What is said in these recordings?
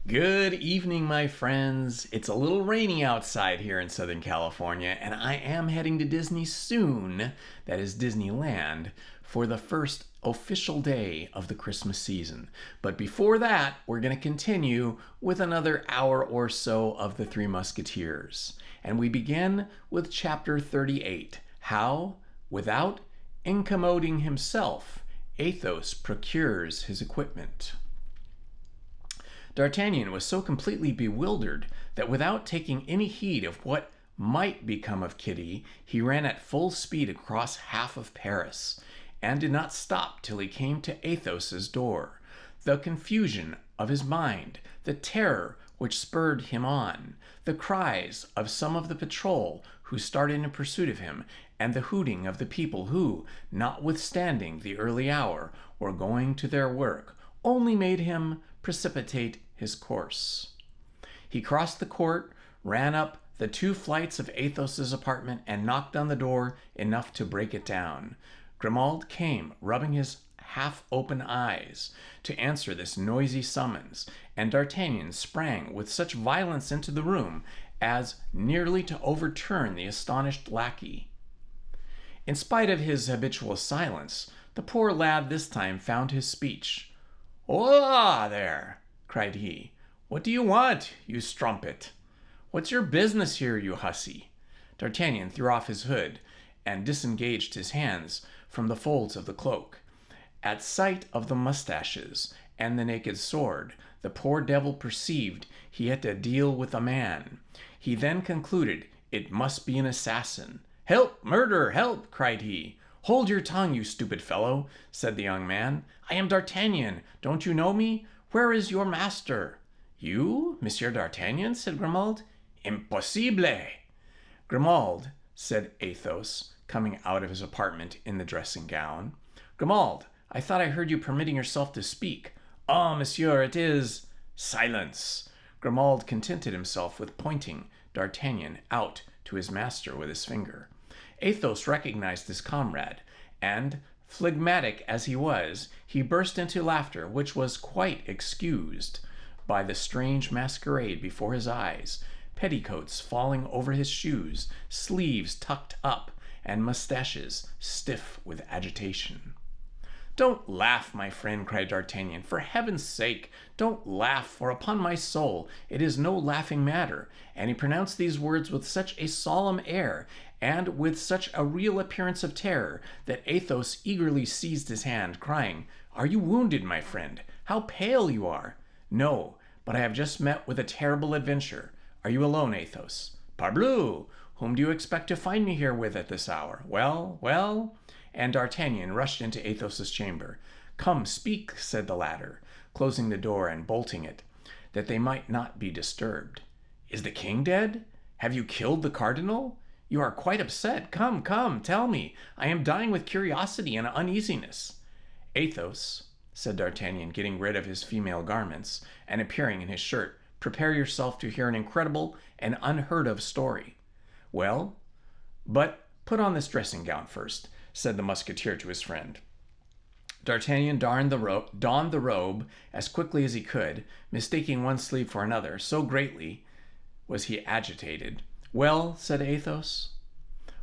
Good evening, my friends. It's a little rainy outside here in Southern California, and I am heading to Disney soon, that is Disneyland, for the first official day of the Christmas season. But before that, we're going to continue with another hour or so of the Three Musketeers. And we begin with chapter 38, how, without incommoding himself, Athos procures his equipment. D'Artagnan was so completely bewildered that without taking any heed of what might become of Kitty, he ran at full speed across half of Paris, and did not stop till he came to Athos's door. The confusion of his mind, the terror which spurred him on, the cries of some of the patrol who started in pursuit of him, and the hooting of the people who, notwithstanding the early hour, were going to their work, only made him precipitate his course. He crossed the court, ran up the 2 flights of Athos's apartment, and knocked on the door enough to break it down. Grimaud came, rubbing his half-open eyes, to answer this noisy summons, and D'Artagnan sprang with such violence into the room as nearly to overturn the astonished lackey. In spite of his habitual silence, the poor lad this time found his speech. "Hola there!" cried he. "What do you want, you strumpet? What's your business here, you hussy?" D'Artagnan threw off his hood and disengaged his hands from the folds of the cloak. At sight of the mustaches and the naked sword, the poor devil perceived he had to deal with a man. He then concluded it must be an assassin. "Help! Murder! Help!" cried he. "Hold your tongue, you stupid fellow," said the young man. "I am D'Artagnan. Don't you know me? Where is your master?" "You, Monsieur D'Artagnan?" said Grimaud. "Impossible!" "Grimaud," said Athos, coming out of his apartment in the dressing gown. "Grimaud, I thought I heard you permitting yourself to speak." "Ah, monsieur, it is—" "Silence!" Grimaud contented himself with pointing D'Artagnan out to his master with his finger. Athos recognized his comrade, and, phlegmatic as he was, he burst into laughter, which was quite excused by the strange masquerade before his eyes, petticoats falling over his shoes, sleeves tucked up, and mustaches stiff with agitation. "Don't laugh, my friend," cried D'Artagnan. "For heaven's sake, don't laugh, for upon my soul it is no laughing matter." And he pronounced these words with such a solemn air, and with such a real appearance of terror, that Athos eagerly seized his hand, crying, "Are you wounded, my friend? How pale you are!" "No, but I have just met with a terrible adventure. Are you alone, Athos?" "Parbleu! Whom do you expect to find me here with at this hour? Well, well?" And D'Artagnan rushed into Athos's chamber. "Come, speak," said the latter, closing the door and bolting it, that they might not be disturbed. "Is the king dead? Have you killed the cardinal? You are quite upset. Come, come, tell me. I am dying with curiosity and uneasiness." "Athos," said D'Artagnan, getting rid of his female garments, and appearing in his shirt, "prepare yourself to hear an incredible and unheard-of story." "Well, but put on this dressing gown first," said the Musketeer to his friend. D'Artagnan donned the robe as quickly as he could, mistaking one sleeve for another, so greatly was he agitated. "Well?" said Athos.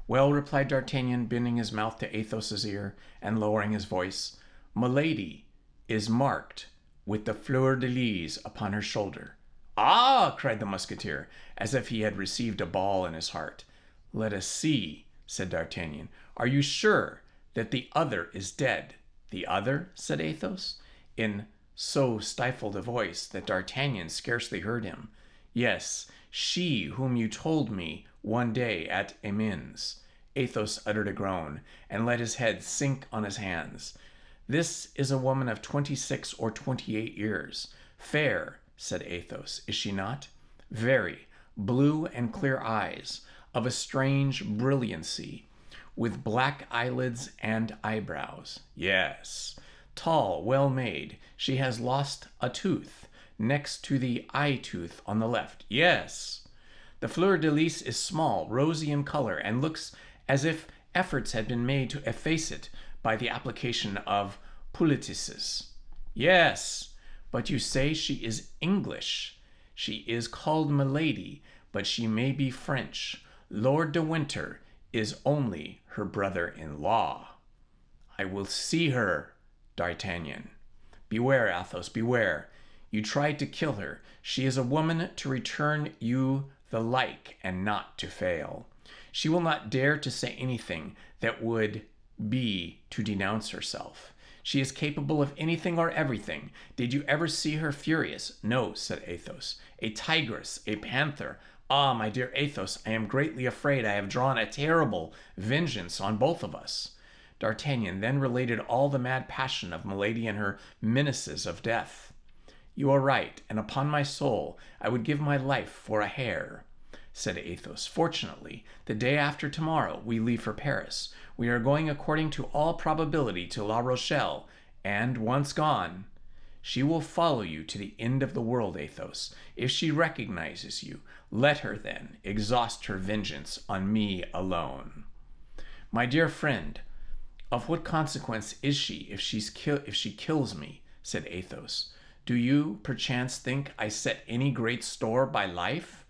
"Well," replied D'Artagnan, bending his mouth to Athos's ear, and lowering his voice, "Milady is marked with the fleur-de-lis upon her shoulder." "Ah!" cried the Musketeer, as if he had received a ball in his heart. "Let us see," said D'Artagnan. "Are you sure that the other is dead?" "The other?" said Athos, in so stifled a voice that D'Artagnan scarcely heard him. "Yes, she whom you told me one day at Amiens." Athos uttered a groan, and let his head sink on his hands. "This is a woman of 26 or 28 years. Fair," said Athos, "is she not?" "Very. Blue and clear eyes, of a strange brilliancy, with black eyelids and eyebrows." "Yes." "Tall, well made. She has lost a tooth, next to the eye tooth on the left." "Yes." "The fleur-de-lis is small, rosy in color, and looks as if efforts had been made to efface it by the application of poultices." "Yes." But you say she is English. She is called Milady, but she may be French. Lord de Winter is only her brother-in-law. I will see her, D'Artagnan. Beware, Athos, beware. You tried to kill her. She is a woman to return you the like and not to fail. She will not dare to say anything that would be to denounce herself. She is capable of anything or everything. Did you ever see her furious? No, said Athos. A tigress, a panther. Ah, my dear Athos, I am greatly afraid I have drawn a terrible vengeance on both of us. D'Artagnan then related all the mad passion of Milady and her menaces of death. You are right, and upon my soul, I would give my life for a hare, said Athos. Fortunately, the day after tomorrow we leave for Paris. We are going according to all probability to La Rochelle, and once gone, she will follow you to the end of the world, Athos. If she recognizes you, let her then exhaust her vengeance on me alone. My dear friend, of what consequence is she if she kills me? Said Athos. Do you, perchance, think I set any great store by life?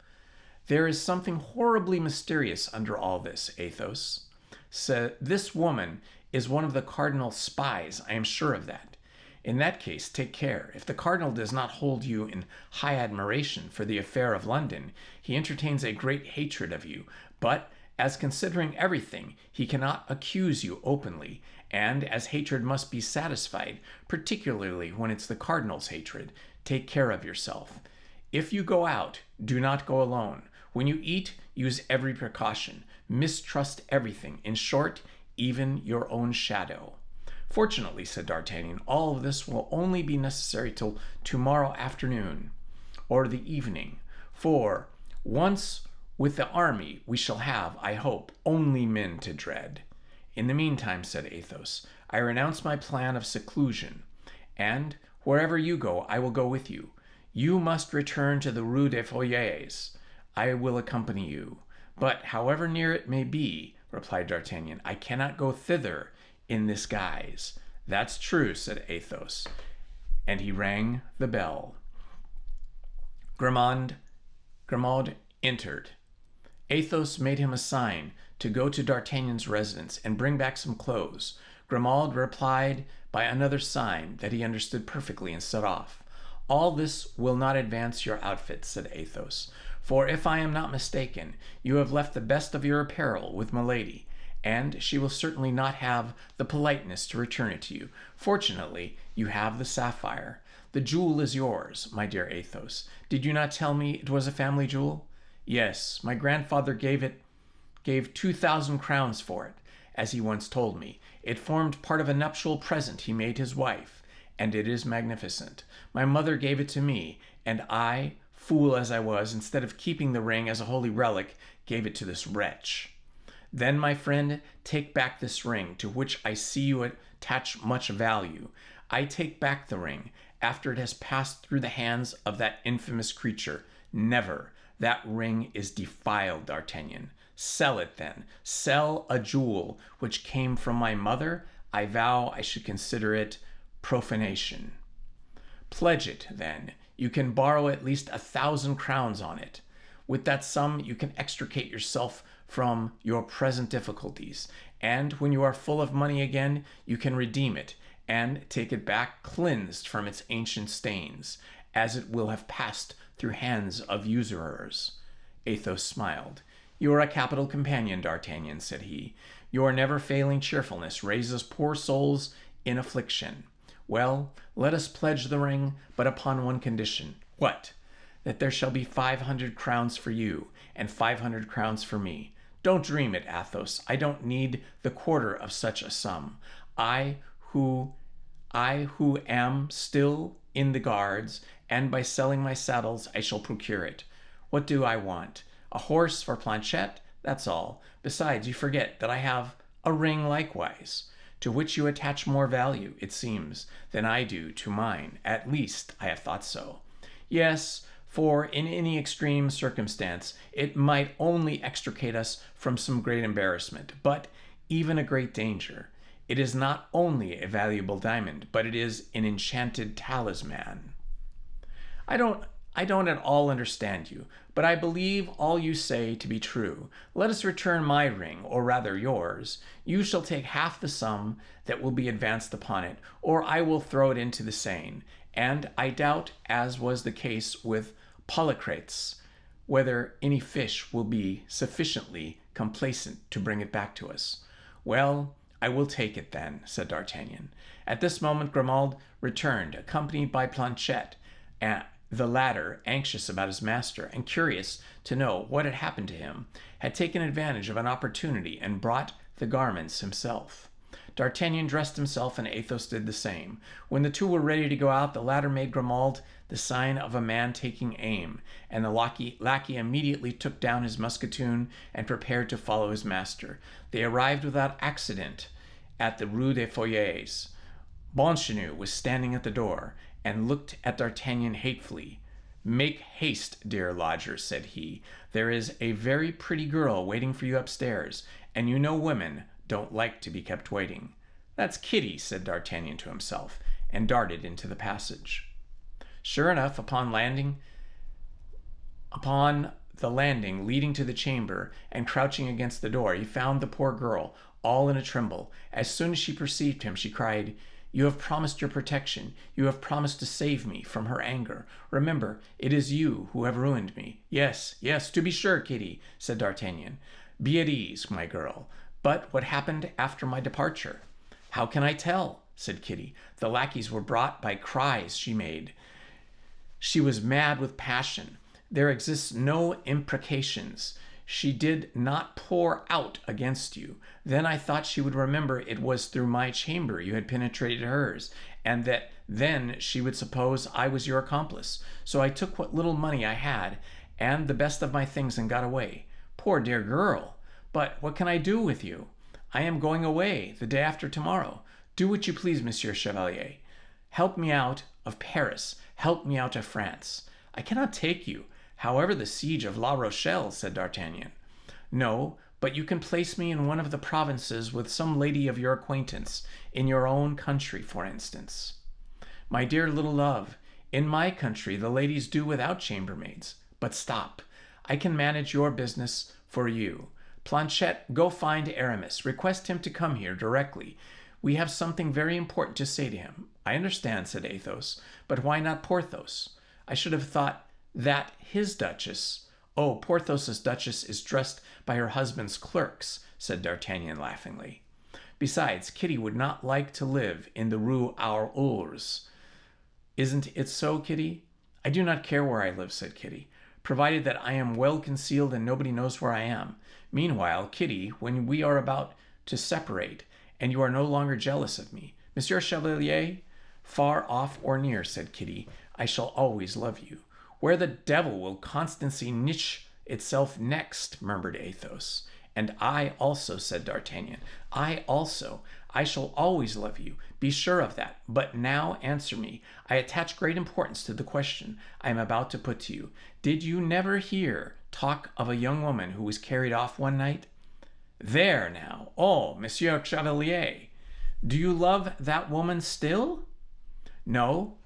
There is something horribly mysterious under all this, Athos. So this woman is one of the cardinal's spies, I am sure of that. In that case, take care. If the cardinal does not hold you in high admiration for the affair of London, he entertains a great hatred of you. But, as considering everything, he cannot accuse you openly, and as hatred must be satisfied, particularly when it's the cardinal's hatred, take care of yourself. If you go out, do not go alone. When you eat, use every precaution. Mistrust everything. In short, even your own shadow. Fortunately, said D'Artagnan, all of this will only be necessary till tomorrow afternoon, or the evening, for once with the army we shall have, I hope, only men to dread. In the meantime, said Athos, I renounce my plan of seclusion, and wherever you go, I will go with you. You must return to the Rue des Feuillets. I will accompany you. But however near it may be, replied D'Artagnan, I cannot go thither in this guise. That's true, said Athos, and he rang the bell. Grimaud entered. Athos made him a sign to go to D'Artagnan's residence and bring back some clothes. Grimaud replied by another sign that he understood perfectly and set off. All this will not advance your outfit, said Athos, for if I am not mistaken, you have left the best of your apparel with Milady, and she will certainly not have the politeness to return it to you. Fortunately, you have the sapphire. The jewel is yours, my dear Athos. Did you not tell me it was a family jewel? Yes, my grandfather gave 2,000 crowns for it, as he once told me. It formed part of a nuptial present he made his wife, and it is magnificent. My mother gave it to me, and I, fool as I was, instead of keeping the ring as a holy relic, gave it to this wretch. Then, my friend, take back this ring, to which I see you attach much value. I take back the ring, after it has passed through the hands of that infamous creature. Never. That ring is defiled, D'Artagnan. Sell it, then. Sell a jewel which came from my mother. I vow I should consider it profanation. Pledge it, then. You can borrow at least 1,000 crowns on it. With that sum, you can extricate yourself from your present difficulties, and when you are full of money again, you can redeem it and take it back cleansed from its ancient stains, as it will have passed through hands of usurers. Athos smiled. You are a capital companion, D'Artagnan, said he. Your never-failing cheerfulness raises poor souls in affliction. Well, let us pledge the ring, but upon one condition. What? That there shall be 500 crowns for you, and 500 crowns for me. Don't dream it, Athos. I don't need the quarter of such a sum. I who am still in the guards, and by selling my saddles I shall procure it. What do I want? A horse for Planchet? That's all. Besides, you forget that I have a ring likewise, to which you attach more value, it seems, than I do to mine. At least, I have thought so. Yes, for in any extreme circumstance, it might only extricate us from some great embarrassment, but even a great danger. It is not only a valuable diamond, but it is an enchanted talisman. I don't I don't at all understand you, but I believe all you say to be true. Let us return my ring, or rather yours. You shall take half the sum that will be advanced upon it, or I will throw it into the Seine. And I doubt, as was the case with Polycrates, whether any fish will be sufficiently complacent to bring it back to us. Well, I will take it then, said D'Artagnan. At this moment Grimaud returned, accompanied by Planchet, the latter, anxious about his master and curious to know what had happened to him, had taken advantage of an opportunity and brought the garments himself. D'Artagnan dressed himself, and Athos did the same. When the two were ready to go out, the latter made Grimaud the sign of a man taking aim, and the lackey immediately took down his musketoon and prepared to follow his master. They arrived without accident at the Rue des Foyers. Bonchenu was standing at the door, and looked at D'Artagnan hatefully. "Make haste, dear lodger," said he. "There is a very pretty girl waiting for you upstairs, and you know women don't like to be kept waiting." "That's Kitty," said D'Artagnan to himself, and darted into the passage. Sure enough, upon the landing leading to the chamber and crouching against the door, he found the poor girl, all in a tremble. As soon as she perceived him, she cried, "You have promised your protection. You have promised to save me from her anger. Remember, it is you who have ruined me." "Yes, yes, to be sure, Kitty," said D'Artagnan. "Be at ease, my girl. But what happened after my departure?" "How can I tell?" said Kitty. "The lackeys were brought by cries she made. She was mad with passion. There exists no imprecations. She did not pour out against you. Then I thought she would remember it was through my chamber you had penetrated hers, and that then she would suppose I was your accomplice. So I took what little money I had and the best of my things and got away. Poor dear girl! But what can I do with you? I am going away the day after tomorrow. Do what you please, Monsieur Chevalier. Help me out of Paris. Help me out of France. I cannot take you, however, the siege of La Rochelle," said D'Artagnan. "No, but you can place me in one of the provinces with some lady of your acquaintance, in your own country, for instance." "My dear little love, in my country the ladies do without chambermaids. But stop, I can manage your business for you. Planchet, go find Aramis. Request him to come here directly. We have something very important to say to him." "I understand," said Athos, "but why not Porthos? I should have thought that his duchess—" "Oh, Porthos's duchess is dressed by her husband's clerks," said D'Artagnan laughingly. "Besides, Kitty would not like to live in the Rue aux Ours. Isn't it so, Kitty?" "I do not care where I live," said Kitty, "provided that I am well concealed and nobody knows where I am. Meanwhile, Kitty, when we are about to separate, and you are no longer jealous of me, Monsieur Chevalier, far off or near," said Kitty, "I shall always love you." "Where the devil will constancy niche itself next?" murmured Athos. "And I also," said D'Artagnan. "I also. I shall always love you. Be sure of that. But now answer me. I attach great importance to the question I am about to put to you. Did you never hear talk of a young woman who was carried off one night?" "There now! Oh, Monsieur Chevalier! Do you love that woman still?" No,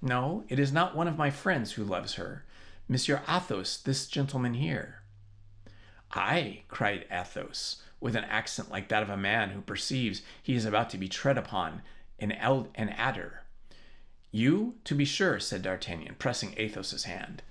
it is not one of my friends who loves her. Monsieur Athos, this gentleman here." "Aye," cried Athos, with an accent like that of a man who perceives he is about to be tread upon an adder. "You, to be sure," said D'Artagnan, pressing Athos's hand.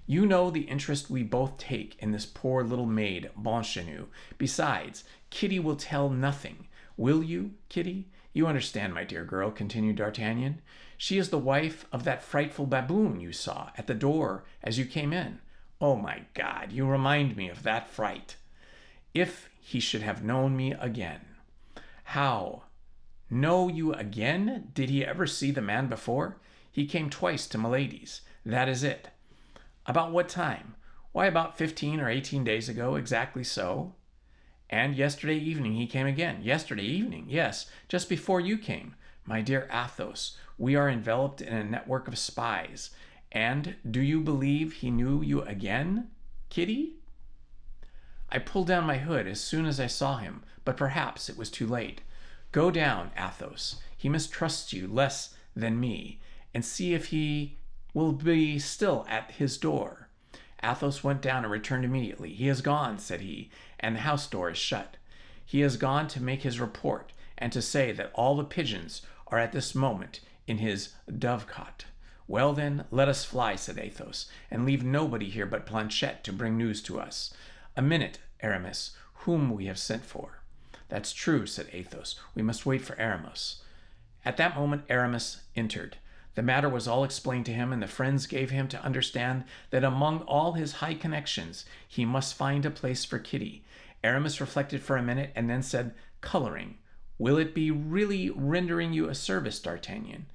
"You know the interest we both take in this poor little maid, Bonchenu. Besides, Kitty will tell nothing. Will you, Kitty? You understand, my dear girl," continued D'Artagnan. "She is the wife of that frightful baboon you saw at the door as you came in. Oh, my God, you remind me of that fright. If he should have known me again." "How? Know you again? Did he ever see the man before?" "He came twice to Milady's. That is it." "About what time?" "Why, about 15 or 18 days ago, exactly so." "And yesterday evening he came again?" "Yesterday evening, yes, just before you came." "My dear Athos, we are enveloped in a network of spies. And do you believe he knew you again, Kitty?" "I pulled down my hood as soon as I saw him, but perhaps it was too late. Go down, Athos. He mistrusts you less than me, and see if he will be still at his door. Athos went down and returned immediately. "He has gone," said he, "and the house door is shut. He has gone to make his report, and to say that all the pigeons are at this moment in his dovecot." "Well, then, let us fly," said Athos, "and leave nobody here but Planchet to bring news to us. A minute, Aramis, whom we have sent for." "That's true," said Athos. "We must wait for Aramis." At that moment Aramis entered. The matter was all explained to him, and the friends gave him to understand that among all his high connections he must find a place for Kitty. Aramis reflected for a minute, and then said, coloring, "Will it be really rendering you a service, D'Artagnan?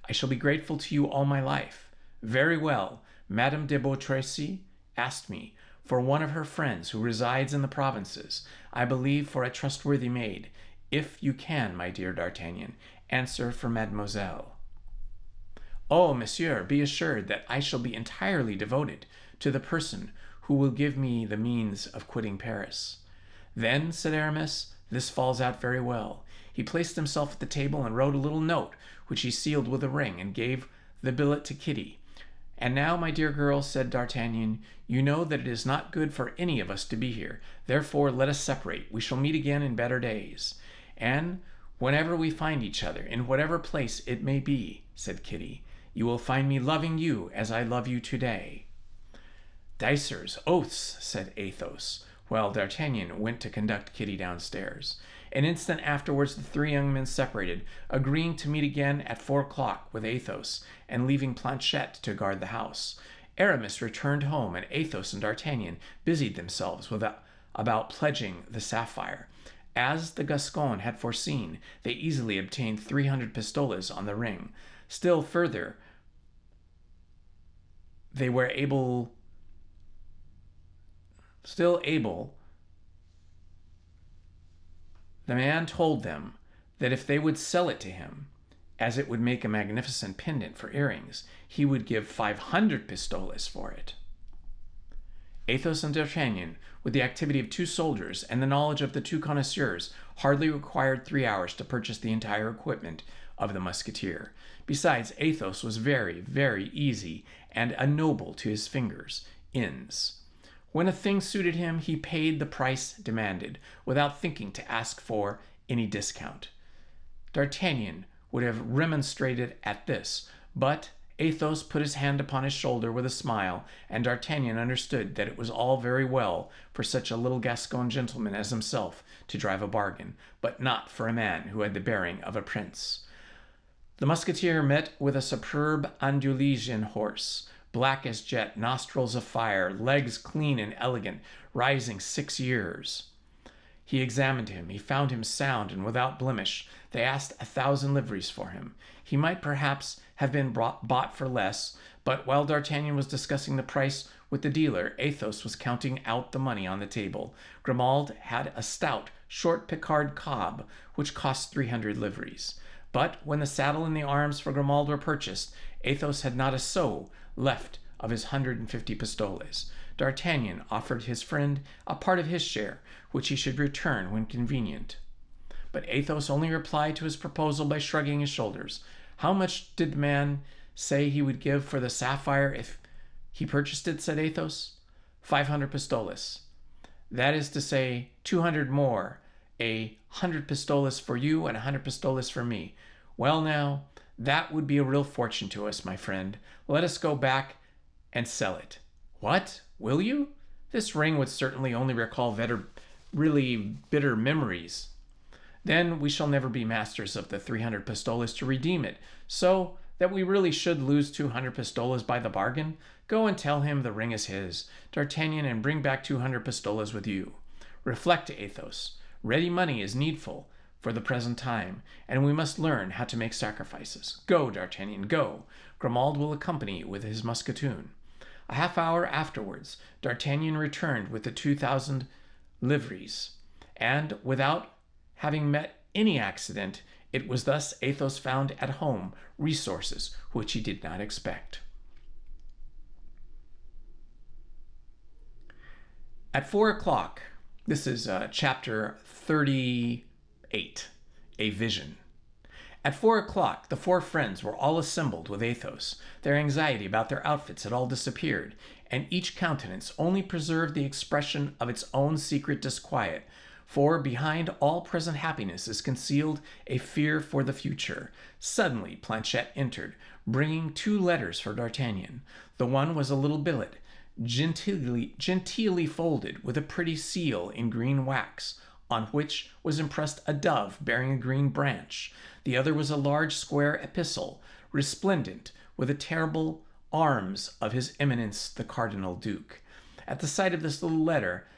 I shall be grateful to you all my life." "Very well. Madame de Beautrecy asked me for one of her friends who resides in the provinces, I believe for a trustworthy maid. If you can, my dear D'Artagnan, answer for mademoiselle." "Oh, monsieur, be assured that I shall be entirely devoted to the person who will give me the means of quitting Paris." "Then," said Aramis, "this falls out very well." He placed himself at the table and wrote a little note, which he sealed with a ring, and gave the billet to Kitty. "And now, my dear girl," said D'Artagnan, "you know that it is not good for any of us to be here. Therefore, let us separate. We shall meet again in better days. And whenever we find each other, in whatever place it may be," said Kitty, "you will find me loving you as I love you today." "Dicers, oaths," said Athos, while D'Artagnan went to conduct Kitty downstairs. An instant afterwards the three young men separated, agreeing to meet again at 4 o'clock with Athos, and leaving Planchet to guard the house. Aramis returned home, and Athos and D'Artagnan busied themselves about pledging the sapphire. As the Gascon had foreseen, they easily obtained 300 pistoles on the ring. Still further, they were still able, the man told them that if they would sell it to him, as it would make a magnificent pendant for earrings, he would give 500 pistoles for it. Athos and D'Artagnan, with the activity of 2 soldiers and the knowledge of the 2 connoisseurs, hardly required 3 hours to purchase the entire equipment of the Musketeer. Besides, Athos was very, very easy and a noble to his fingers' ends. When a thing suited him, he paid the price demanded, without thinking to ask for any discount. D'Artagnan would have remonstrated at this, but Athos put his hand upon his shoulder with a smile, and D'Artagnan understood that it was all very well for such a little Gascon gentleman as himself to drive a bargain, but not for a man who had the bearing of a prince. The Musketeer met with a superb Andalusian horse, black as jet, nostrils of fire, legs clean and elegant, rising 6 years. He examined him. He found him sound and without blemish. They asked 1,000 livres for him. He might perhaps have been bought for less, but while D'Artagnan was discussing the price with the dealer, Athos was counting out the money on the table. Grimaud had a stout, short Picard cob, which cost 300 livres. But when the saddle and the arms for Grimaud were purchased, Athos had not a sou left of his 150 pistoles. D'Artagnan offered his friend a part of his share, which he should return when convenient. But Athos only replied to his proposal by shrugging his shoulders. "How much did the man say he would give for the sapphire if he purchased it?" said Athos. 500 pistoles. "That is to say, 200 more, 100 pistoles for you and 100 pistoles for me. Well now, that would be a real fortune to us, my friend. Let us go back and sell it." "What? Will you? This ring would certainly only recall really bitter memories." "Then we shall never be masters of the 300 pistoles to redeem it, so that we really should lose 200 pistoles by the bargain. Go and tell him the ring is his, D'Artagnan, and bring back 200 pistoles with you. Reflect, Athos. Ready money is needful for the present time, and we must learn how to make sacrifices. Go, D'Artagnan, go. Grimaud will accompany you with his musketoon." A half hour afterwards, D'Artagnan returned with the 2,000 livres, and without having met any accident, it was thus Athos found at home resources which he did not expect. At 4 o'clock, this is chapter 38, A Vision. At 4 o'clock, the four friends were all assembled with Athos. Their anxiety about their outfits had all disappeared, and each countenance only preserved the expression of its own secret disquiet, for behind all present happiness is concealed a fear for the future. Suddenly Planchet entered, bringing 2 letters for D'Artagnan. The one was a little billet, genteelly folded, with a pretty seal in green wax, on which was impressed a dove bearing a green branch. The other was a large square epistle, resplendent with the terrible arms of his Eminence the Cardinal Duke. At the sight of this little letter,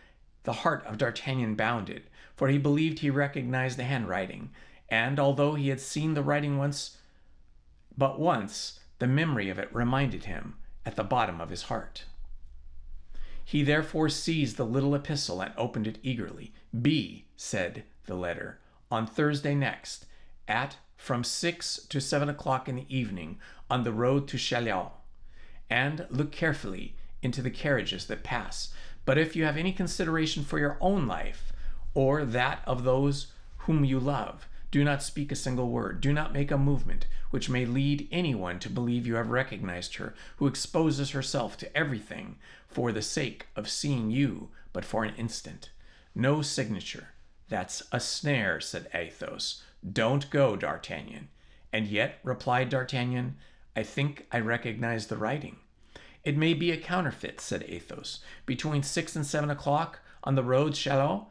the heart of D'Artagnan bounded, for he believed he recognized the handwriting, and although he had seen the writing but once, the memory of it reminded him at the bottom of his heart. He therefore seized the little epistle and opened it eagerly. "Be," said the letter, "on Thursday next, at from 6 to 7 o'clock in the evening, on the road to Chaillot, and look carefully into the carriages that pass. But if you have any consideration for your own life, or that of those whom you love, do not speak a single word. Do not make a movement which may lead anyone to believe you have recognized her, who exposes herself to everything for the sake of seeing you but for an instant. No signature. That's a snare," said Athos. "Don't go, D'Artagnan." "And yet," replied D'Artagnan, "I think I recognize the writing." "It may be a counterfeit," said Athos. "Between 6 and 7 o'clock on the road Chaillot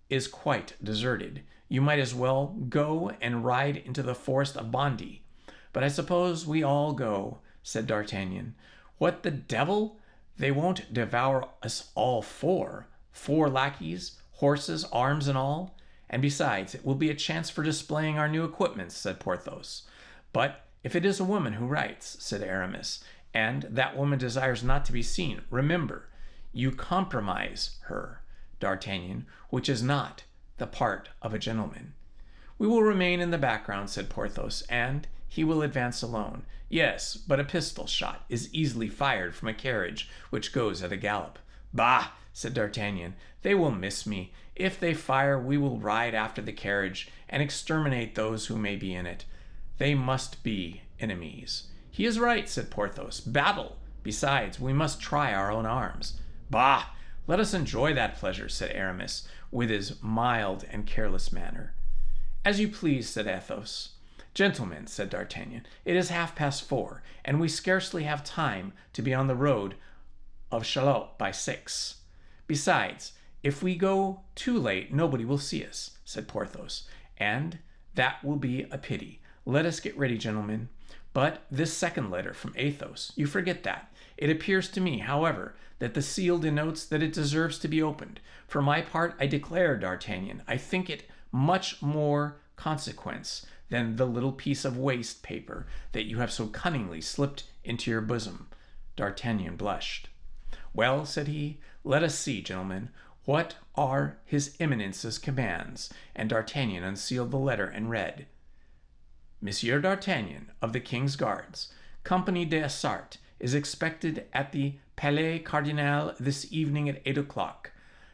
is quite deserted. You might as well go and ride into the forest of Bondy." "But I suppose we all go," said D'Artagnan. "What the devil? They won't devour us all four. 4 lackeys, horses, arms, and all. And besides, it will be a chance for displaying our new equipments," said Porthos. "But if it is a woman who writes," said Aramis, "and that woman desires not to be seen, remember, you compromise her, D'Artagnan, which is not the part of a gentleman." "We will remain in the background," said Porthos, "and he will advance alone." "Yes, but a pistol shot is easily fired from a carriage which goes at a gallop." "Bah!" said D'Artagnan, "they will miss me. If they fire, we will ride after the carriage and exterminate those who may be in it. They must be enemies." "He is right," said Porthos. "Battle! Besides, we must try our own arms." "Bah! Let us enjoy that pleasure," said Aramis, with his mild and careless manner. "As you please," said Athos. "Gentlemen," said D'Artagnan, "it is 4:30, and we scarcely have time to be on the road of Chaillot by 6. Besides, if we go too late, nobody will see us," said Porthos, "and that will be a pity. Let us get ready, gentlemen. But this second letter from Athos, you forget that. It appears to me, however, that the seal denotes that it deserves to be opened. For my part, I declare, D'Artagnan, I think it much more consequence than the little piece of waste paper that you have so cunningly slipped into your bosom." D'Artagnan blushed. "Well," said he, "let us see, gentlemen, what are his Eminence's commands?" And D'Artagnan unsealed the letter and read: "Monsieur D'Artagnan, of the King's Guards, Company d'Essart, is expected at the Palais Cardinal this evening at 8 o'clock.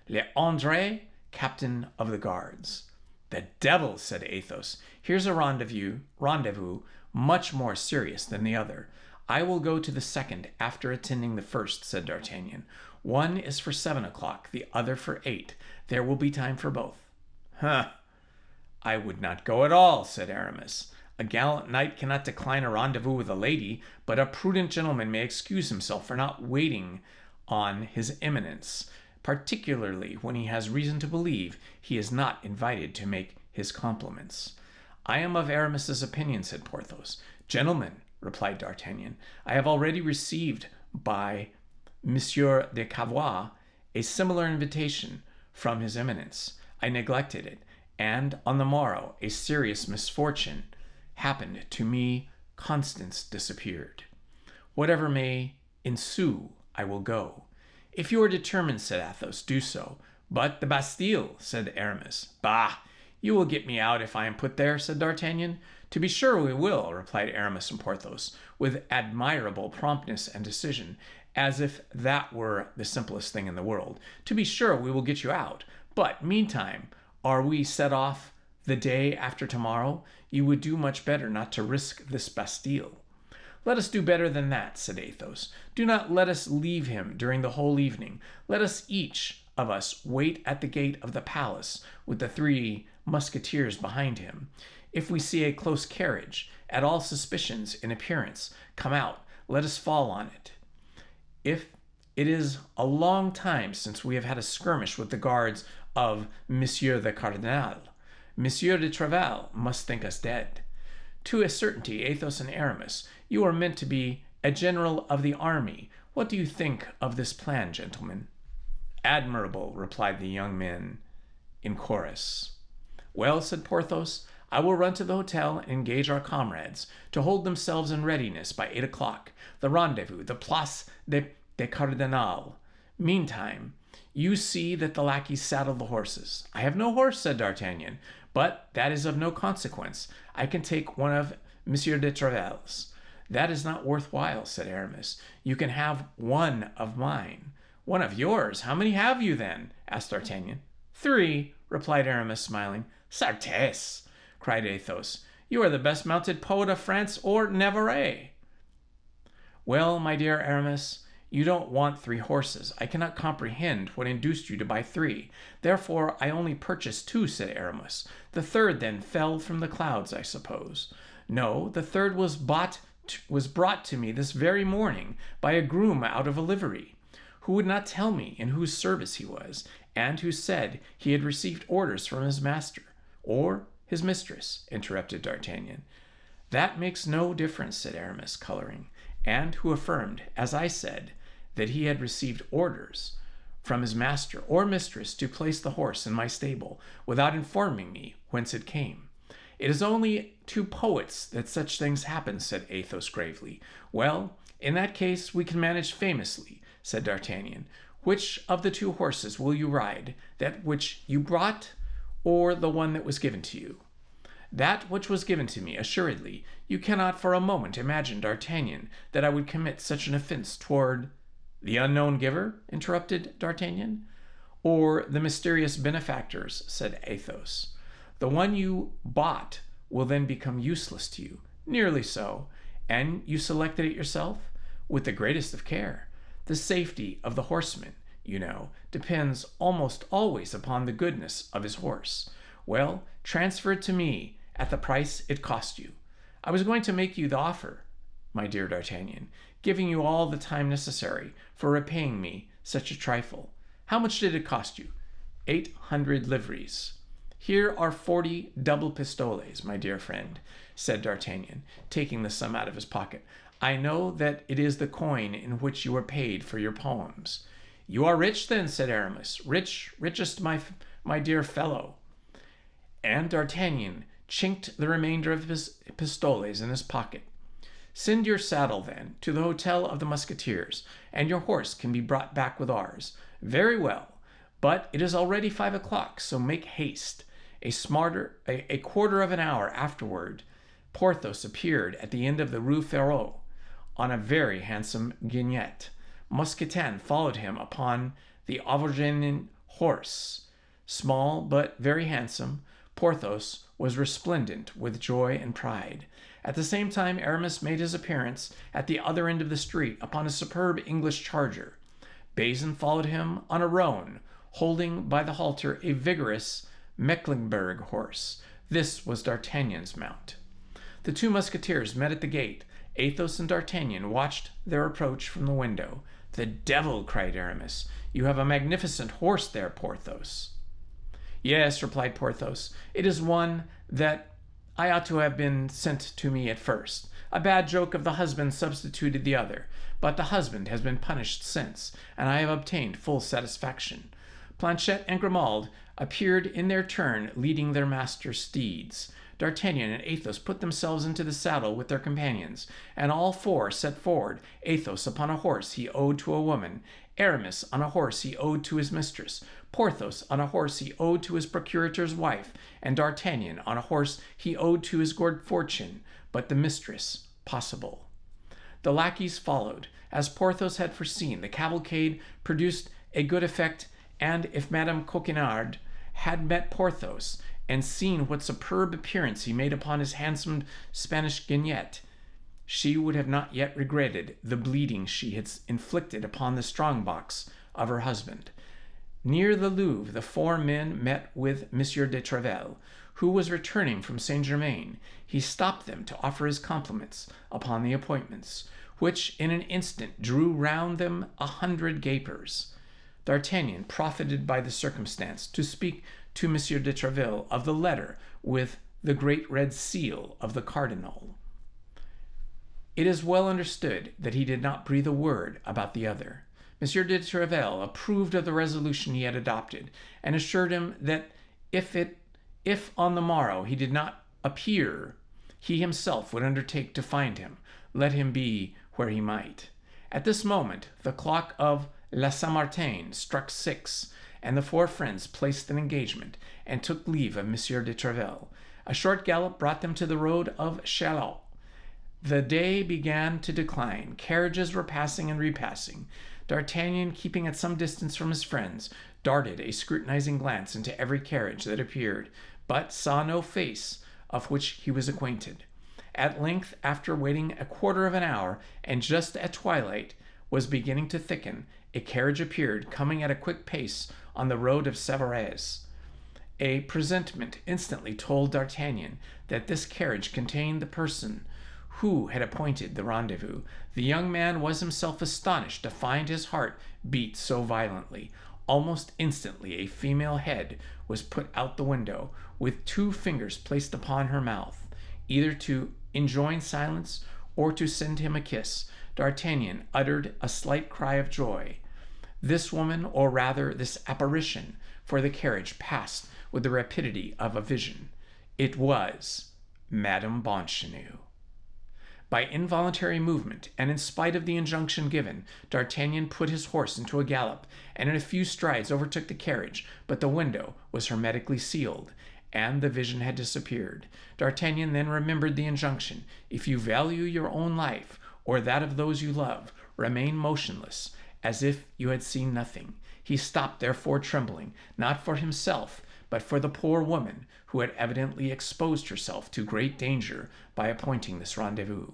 L'André, Captain of the Guards." "The devil!" said Athos. "Here's a rendezvous much more serious than the other." "I will go to the second after attending the first," said D'Artagnan. "One is for 7 o'clock, the other for 8. There will be time for both." "Huh! I would not go at all," said Aramis. "A gallant knight cannot decline a rendezvous with a lady, but a prudent gentleman may excuse himself for not waiting on his Eminence, particularly when he has reason to believe he is not invited to make his compliments." "I am of Aramis's opinion," said Porthos. "Gentlemen," replied D'Artagnan, "I have already received by Monsieur de Cavois a similar invitation from his Eminence. I neglected it, and on the morrow a serious misfortune happened to me. Constance disappeared. Whatever may ensue, I will go." "If you are determined," said Athos, "do so." "But the Bastille," said Aramis. "Bah! You will get me out if I am put there," said D'Artagnan. "To be sure we will," replied Aramis and Porthos, with admirable promptness and decision, as if that were the simplest thing in the world. "To be sure we will get you out. But, meantime, are we set off the day after tomorrow, you would do much better not to risk this Bastille." "Let us do better than that," said Athos. "Do not let us leave him during the whole evening. Let us each of us wait at the gate of the palace with the 3 musketeers behind him. If we see a close carriage, at all suspicions in appearance come out, let us fall on it. If it is a long time since we have had a skirmish with the guards of Monsieur the Cardinal, Monsieur de Travel must think us dead. To a certainty, Athos and Aramis, you are meant to be a general of the army. What do you think of this plan, gentlemen?" "Admirable," replied the young men in chorus. "Well," said Porthos, "I will run to the hotel and engage our comrades to hold themselves in readiness by 8 o'clock. The rendezvous, the Place des Cardinals. Meantime, you see that the lackeys saddle the horses." "I have no horse," said D'Artagnan, "but that is of no consequence. I can take one of Monsieur de Travel's." "That is not worth while," said Aramis. "You can have one of mine." "One of yours? How many have you, then?" asked D'Artagnan. "3," replied Aramis, smiling. "Certes!" cried Athos. "You are the best mounted poet of France or Navarre." "Well, my dear Aramis, you don't want 3 horses. I cannot comprehend what induced you to buy 3. Therefore, I only purchased 2, said Aramis. "The third, then, fell from the clouds, I suppose." "No, the third was brought to me this very morning by a groom out of a livery, who would not tell me in whose service he was, and who said he had received orders from his master." "Or his mistress," interrupted D'Artagnan. "That makes no difference," said Aramis, coloring. "And who affirmed, as I said, that he had received orders from his master or mistress to place the horse in my stable, without informing me whence it came." "It is only to poets that such things happen," said Athos gravely. "Well, in that case we can manage famously," said D'Artagnan. "Which of the 2 horses will you ride, that which you brought, or the one that was given to you?" "That which was given to me, assuredly. You cannot for a moment imagine, D'Artagnan, that I would commit such an offense toward—" "The unknown giver?" interrupted D'Artagnan. "Or the mysterious benefactors," said Athos. "The one you bought will then become useless to you." "Nearly so. And you selected it yourself?" "With the greatest of care. The safety of the horseman, you know, depends almost always upon the goodness of his horse. Well, transfer it to me at the price it cost you. I was going to make you the offer, my dear D'Artagnan, giving you all the time necessary for repaying me such a trifle. How much did it cost you?" 800 livres. "Here are 40 double pistoles, my dear friend," said D'Artagnan, taking the sum out of his pocket. "I know that it is the coin in which you were paid for your poems." "You are rich, then," said Aramis. "Richest, my dear fellow." And D'Artagnan chinked the remainder of his pistoles in his pocket. "Send your saddle, then, to the hotel of the Musketeers, and your horse can be brought back with ours." "Very well, but it is already 5 o'clock, so make haste." A quarter of an hour afterward, Porthos appeared at the end of the Rue Férou on a very handsome guignette. Mousquetin followed him upon the Auvergnat horse. Small but very handsome, Porthos was resplendent with joy and pride. At the same time, Aramis made his appearance at the other end of the street upon a superb English charger. Bazin followed him on a roan, holding by the halter a vigorous Mecklenburg horse. This was D'Artagnan's mount. The 2 musketeers met at the gate. Athos and D'Artagnan watched their approach from the window. "The devil!" cried Aramis. "You have a magnificent horse there, Porthos." "Yes," replied Porthos. "It is one that I ought to have been sent to me at first. A bad joke of the husband substituted the other, but the husband has been punished since, and I have obtained full satisfaction." Planchet and Grimaud appeared in their turn, leading their master's steeds. D'Artagnan and Athos put themselves into the saddle with their companions, and all 4 set forward, Athos upon a horse he owed to a woman, Aramis on a horse he owed to his mistress, Porthos on a horse he owed to his procurator's wife, and D'Artagnan on a horse he owed to his good fortune, but the mistress possible. The lackeys followed. As Porthos had foreseen, the cavalcade produced a good effect, and if Madame Coquenard had met Porthos, and seen what superb appearance he made upon his handsome Spanish guignette, she would have not yet regretted the bleeding she had inflicted upon the strong box of her husband. Near the Louvre, the four men met with Monsieur de Treville, who was returning from Saint Germain. He stopped them to offer his compliments upon the appointments, which in an instant drew round them 100 gapers. D'Artagnan profited by the circumstance to speak to Monsieur de Treville of the letter with the great red seal of the cardinal. It is well understood that he did not breathe a word about the other. Monsieur de Treville approved of the resolution he had adopted, and assured him that if on the morrow he did not appear, he himself would undertake to find him, let him be where he might. At this moment, the clock of La Saint-Martin struck 6, and the four friends placed an engagement and took leave of Monsieur de Treville. A short gallop brought them to the road of Chaillot. The day began to decline. Carriages were passing and repassing. D'Artagnan, keeping at some distance from his friends, darted a scrutinizing glance into every carriage that appeared, but saw no face of which he was acquainted. At length, after waiting a quarter of an hour, and just at twilight was beginning to thicken, a carriage appeared, coming at a quick pace on the road of Sèvres. A presentiment instantly told D'Artagnan that this carriage contained the person who had appointed the rendezvous. The young man was himself astonished to find his heart beat so violently. Almost instantly a female head was put out the window, with 2 fingers placed upon her mouth, either to enjoin silence or to send him a kiss. D'Artagnan uttered a slight cry of joy. This woman, or rather this apparition, for the carriage passed with the rapidity of a vision. It was Madame Bonchenot. By involuntary movement, and in spite of the injunction given, D'Artagnan put his horse into a gallop, and in a few strides overtook the carriage, but the window was hermetically sealed, and the vision had disappeared. D'Artagnan then remembered the injunction: if you value your own life, or that of those you love, remain motionless, as if you had seen nothing. He stopped, therefore, trembling, not for himself, but for the poor woman who had evidently exposed herself to great danger by appointing this rendezvous.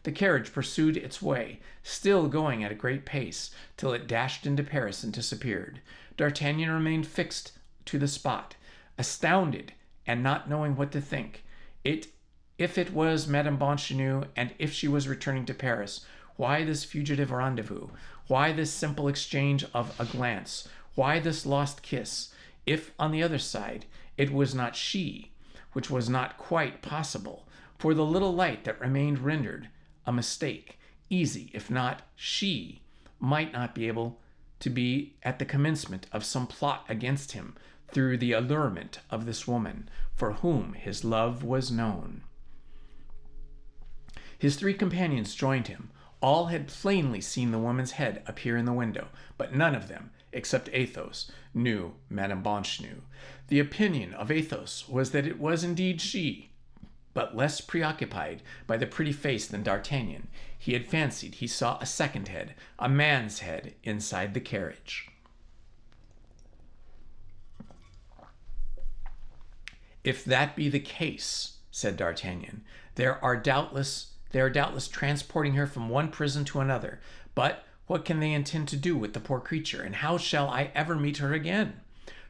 The carriage pursued its way, still going at a great pace, till it dashed into Paris and disappeared. D'Artagnan remained fixed to the spot, astounded and not knowing what to think. If it was Madame Bonchenot, and if she was returning to Paris, why this fugitive rendezvous? Why this simple exchange of a glance? Why this lost kiss? If, on the other side, it was not she, which was not quite possible, for the little light that remained rendered a mistake, easy, if not she, might not be able to be at the commencement of some plot against him through the allurement of this woman, for whom his love was known. His 3 companions joined him. All had plainly seen the woman's head appear in the window, but none of them, except Athos, knew Madame Bonchenot. The opinion of Athos was that it was indeed she, but less preoccupied by the pretty face than D'Artagnan. He had fancied he saw a second head, a man's head, inside the carriage. "If that be the case," said D'Artagnan, they are doubtless transporting her from one prison to another. But what can they intend to do with the poor creature, and how shall I ever meet her again?"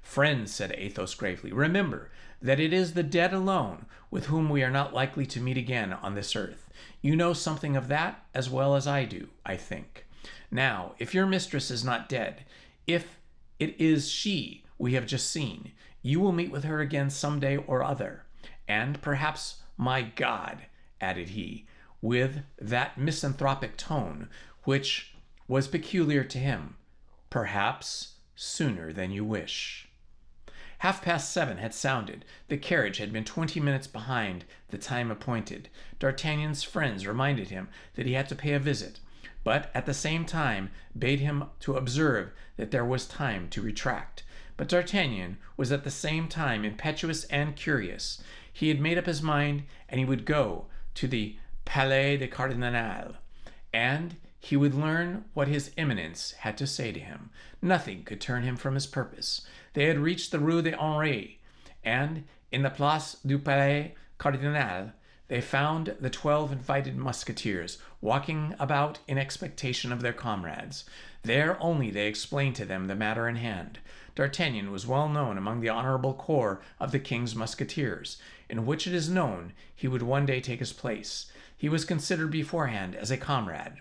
"Friends," said Athos gravely, "remember that it is the dead alone with whom we are not likely to meet again on this earth. You know something of that as well as I do, I think. Now, if your mistress is not dead, if it is she we have just seen, you will meet with her again some day or other, and perhaps, my God," added he, with that misanthropic tone which was peculiar to him, "perhaps sooner than you wish." 7:30 had sounded. The carriage had been 20 minutes behind the time appointed. D'Artagnan's friends reminded him that he had to pay a visit, but at the same time bade him to observe that there was time to retract. But D'Artagnan was at the same time impetuous and curious. He had made up his mind, and he would go to the Palais des Cardinals, and he would learn what his Eminence had to say to him. Nothing could turn him from his purpose. They had reached the Rue de Henri, and In the Place du Palais Cardinal, they found the 12 invited musketeers walking about in expectation of their comrades. There only they explained to them the matter in hand. D'Artagnan was well known among the honorable corps of the king's musketeers, in which it is known he would one day take his place. He was considered beforehand as a comrade.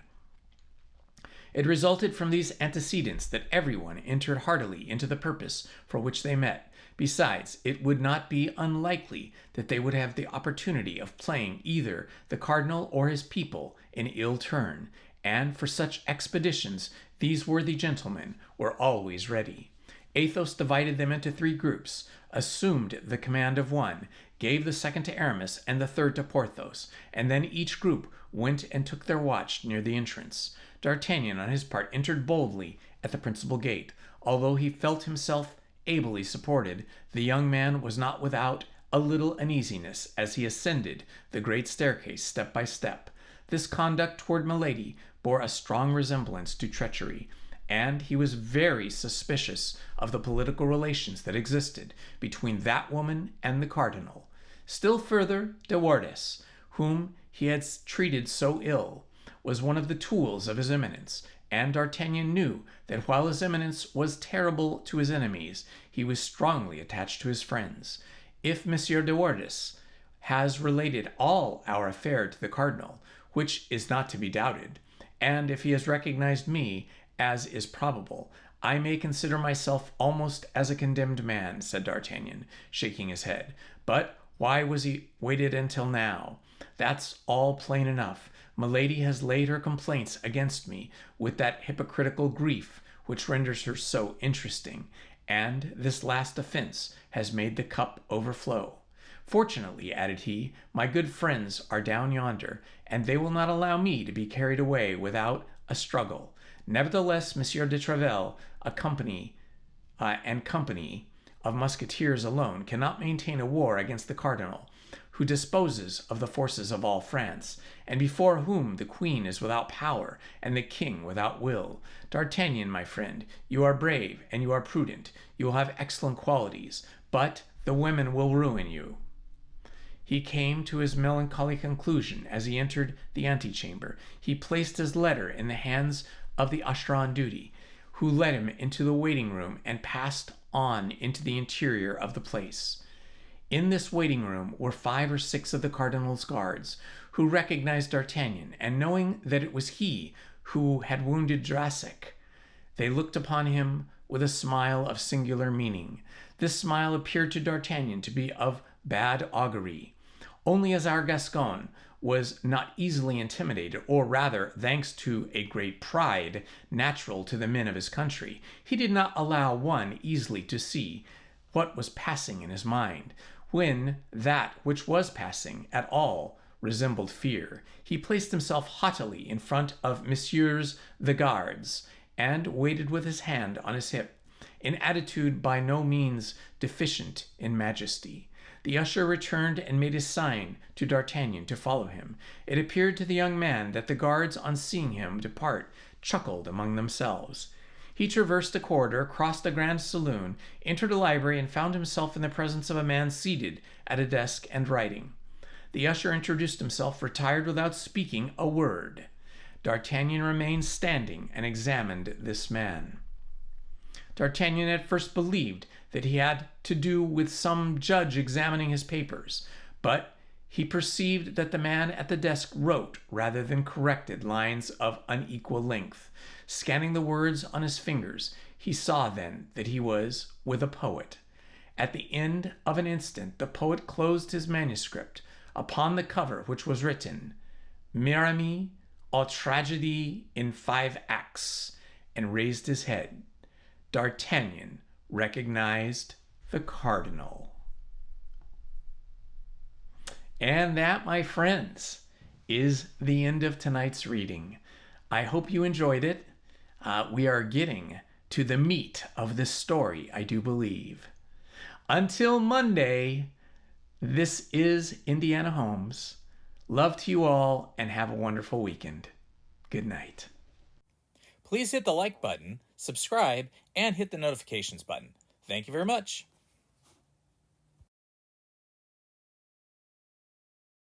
It resulted from these antecedents that everyone entered heartily into the purpose for which they met. Besides, it would not be unlikely that they would have the opportunity of playing either the cardinal or his people in ill turn, and for such expeditions these worthy gentlemen were always ready. Athos divided them into 3 groups, assumed the command of one, gave the second to Aramis and the third to Porthos, and then each group went and took their watch near the entrance. D'Artagnan, on his part, entered boldly at the principal gate. Although he felt himself ably supported, the young man was not without a little uneasiness as he ascended the great staircase step by step. This conduct toward Milady bore a strong resemblance to treachery, and he was very suspicious of the political relations that existed between that woman and the cardinal. Still further, De Wardes, whom he had treated so ill, was one of the tools of his eminence, and D'Artagnan knew that while his eminence was terrible to his enemies, he was strongly attached to his friends. If Monsieur de Wardes has related all our affair to the cardinal, which is not to be doubted, and if he has recognized me, as is probable, I may consider myself almost as a condemned man, said D'Artagnan, shaking his head. But why was he waited until now? That's all plain enough. Milady has laid her complaints against me with that hypocritical grief which renders her so interesting, and this last offense has made the cup overflow. Fortunately, added he, my good friends are down yonder, and they will not allow me to be carried away without a struggle. Nevertheless, Monsieur de Tréville, company of musketeers alone cannot maintain a war against the cardinal, who disposes of the forces of all France, and before whom the queen is without power and the king without will. D'Artagnan, my friend, you are brave and you are prudent. You will have excellent qualities, but the women will ruin you. He came to his melancholy conclusion as he entered the antechamber. He placed his letter in the hands of the usher on duty, who led him into the waiting room and passed on into the interior of the place. In this waiting room were 5 or 6 of the cardinal's guards, who recognized D'Artagnan, and knowing that it was he who had wounded Drasac, they looked upon him with a smile of singular meaning. This smile appeared to D'Artagnan to be of bad augury. Only as our Gascon was not easily intimidated, or rather, thanks to a great pride natural to the men of his country, he did not allow one easily to see what was passing in his mind. When that which was passing at all resembled fear, he placed himself haughtily in front of Messieurs the Guards, and waited with his hand on his hip, in attitude by no means deficient in majesty. The usher returned and made a sign to D'Artagnan to follow him. It appeared to the young man that the guards, on seeing him depart, chuckled among themselves. He traversed a corridor, crossed a grand saloon, entered a library, and found himself in the presence of a man seated at a desk and writing. The usher introduced himself, retired without speaking a word. D'Artagnan remained standing and examined this man. D'Artagnan at first believed that he had to do with some judge examining his papers, but he perceived that the man at the desk wrote rather than corrected lines of unequal length. Scanning the words on his fingers, he saw then that he was with a poet. At the end of an instant, the poet closed his manuscript, upon the cover which was written, Mirami, a tragedy in 5 acts, and raised his head. D'Artagnan recognized the cardinal. And that, my friends, is the end of tonight's reading. I hope you enjoyed it. We are getting to the meat of this story, I do believe. Until Monday, this is Indiana Holmes. Love to you all, and have a wonderful weekend. Good night. Please hit the like button, subscribe, and hit the notifications button. Thank you very much.